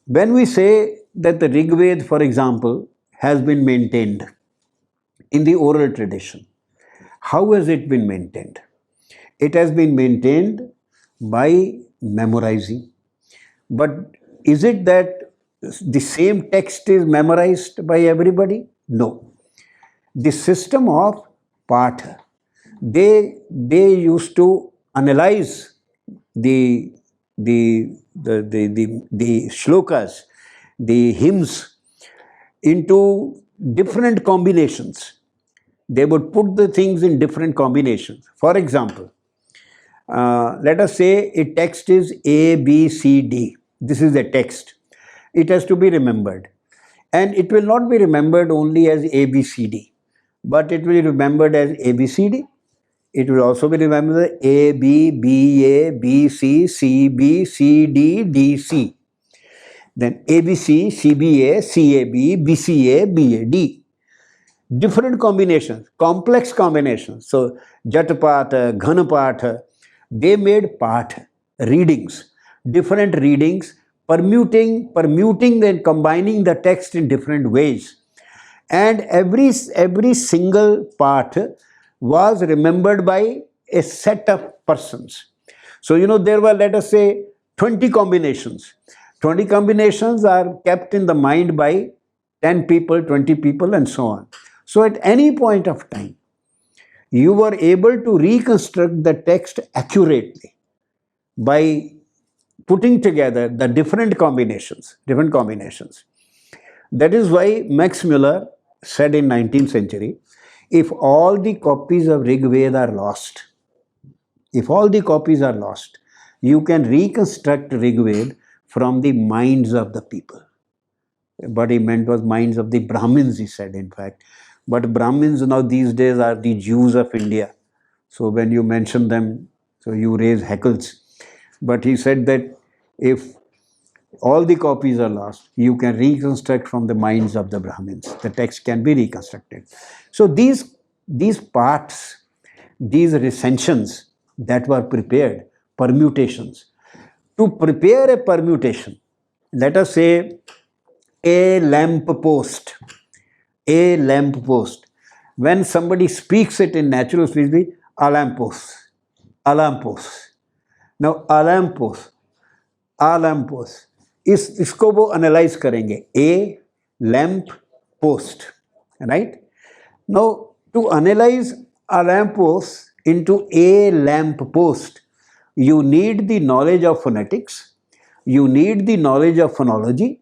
when we say that the Rig Veda, for example, has been maintained in the oral tradition, how has it been maintained? It has been maintained by memorizing. But is it that the same text is memorized by everybody? No. The system of Path, they used to analyze the shlokas, the hymns into different combinations. They would put the things in different combinations. For example, let us say a text is A, B, C, D. This is the text. It has to be remembered. And it will not be remembered only as A, B, C, D, but it will be remembered as A, B, C, D. It will also be remembered as A, B, B, A, B, C, C, B, C, D, D, C. Then A, B, C, C, B, A, C, A, B, B, C, A, B, A, D. Different combinations, complex combinations. So, Jatapatha, Ghanapatha, they made Path, readings, different readings, permuting and combining the text in different ways. And every single part was remembered by a set of persons. So, there were, let us say, 20 combinations. 20 combinations are kept in the mind by 10 people, 20 people, and so on. So, at any point of time, you were able to reconstruct the text accurately by putting together the different combinations. That is why Max Muller said in 19th century, if all the copies of Rig Veda are lost, you can reconstruct Rig Veda from the minds of the people. What he meant was minds of the Brahmins, he said, in fact. But Brahmins now these days are the Jews of India. So when you mention them, so you raise heckles. But he said that if all the copies are lost, you can reconstruct from the minds of the Brahmins. The text can be reconstructed. So these parts, these recensions that were prepared, permutations. To prepare a permutation, let us say a lamp post. When somebody speaks it in natural speech, a lamp post. Now, a lamp post. इसको वो analyze करेंगे. A lamp post, right? Now, to analyze a lamp post into a lamp post, you need the knowledge of phonetics, you need the knowledge of phonology,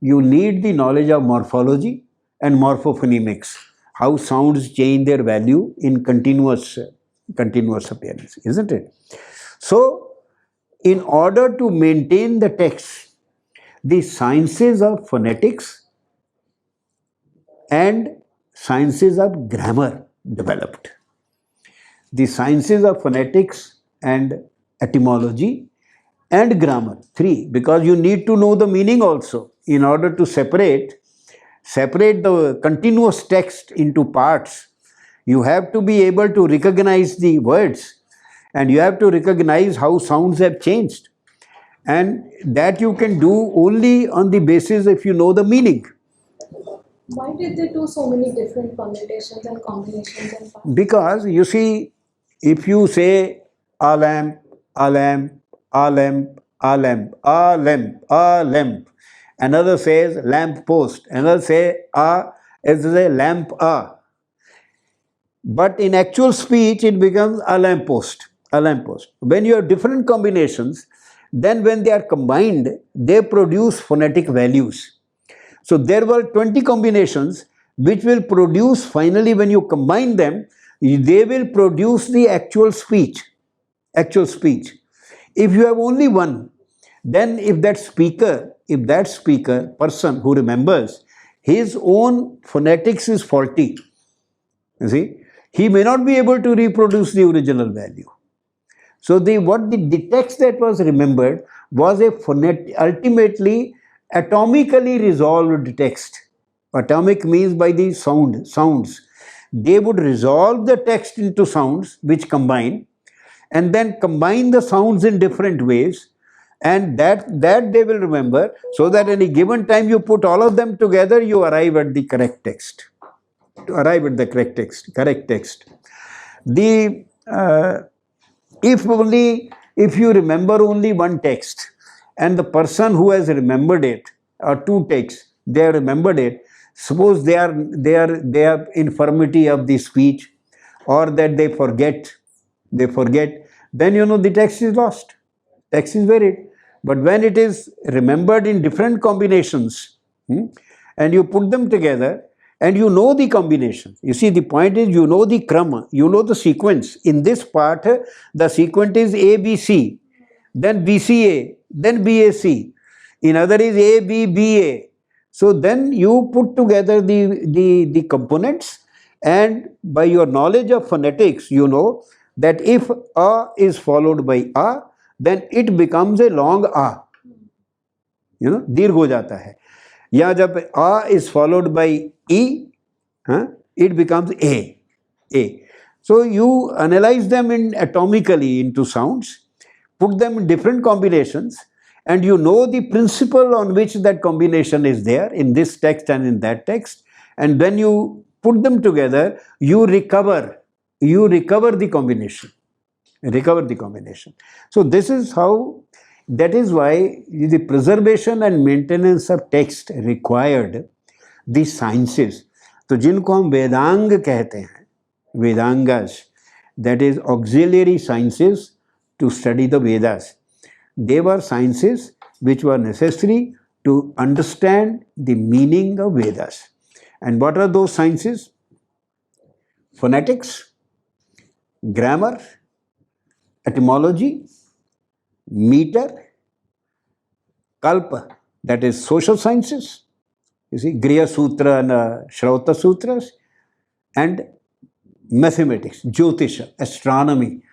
you need the knowledge of morphology and morphophonemics, how sounds change their value in continuous appearance, isn't it? So, in order to maintain the text, the sciences of phonetics and sciences of grammar developed. The sciences of phonetics and etymology and grammar, 3, because you need to know the meaning also in order to separate the continuous text into parts. You have to be able to recognize the words and you have to recognize how sounds have changed. And that you can do only on the basis if you know the meaning. Why did they do so many different permutations and combinations and parts? Because you see, if you say a lamp, another says lamp post, another say is a lamp but in actual speech it becomes a lamp post. When you have different combinations, then when they are combined, they produce phonetic values. So there were 20 combinations which will produce, finally when you combine them, they will produce the actual speech. If you have only one, then if that speaker, person who remembers, his own phonetics is faulty, you see, he may not be able to reproduce the original value. So the text that was remembered was a ultimately atomically resolved text. Atomic means by the sounds. They would resolve the text into sounds which combine and then combine the sounds in different ways And that they will remember, so that any given time you put all of them together, you arrive at the correct text. Correct text. The if you remember only one text, and the person who has remembered it, or two texts, they have remembered it. Suppose they have infirmity of the speech, or that they forget. Then the text is lost. Text is buried. But when it is remembered in different combinations, and you put them together, and you know the combination. You see, the point is, you know the krama, you know the sequence. In this part, the sequence is ABC, then BCA, then BAC. In other is ABBA. So then you put together the components, and by your knowledge of phonetics, you know that if A is followed by A, then it becomes a long A. दीर्घ हो जाता है. या जब A is followed by E, it becomes A. So you analyze them atomically into sounds, put them in different combinations, and you know the principle on which that combination is there in this text and in that text, and then you put them together, you recover the combination. So this is how, that is why the preservation and maintenance of text required the sciences. तो जिनको हम वेदांग कहते हैं, Vedangas, that is auxiliary sciences to study the Vedas. They were sciences which were necessary to understand the meaning of Vedas. And what are those sciences? Phonetics, grammar, etymology, meter, kalpa, that is social sciences. You see, Griya Sutra and Shrauta Sutras, and mathematics, Jyotisha, astronomy.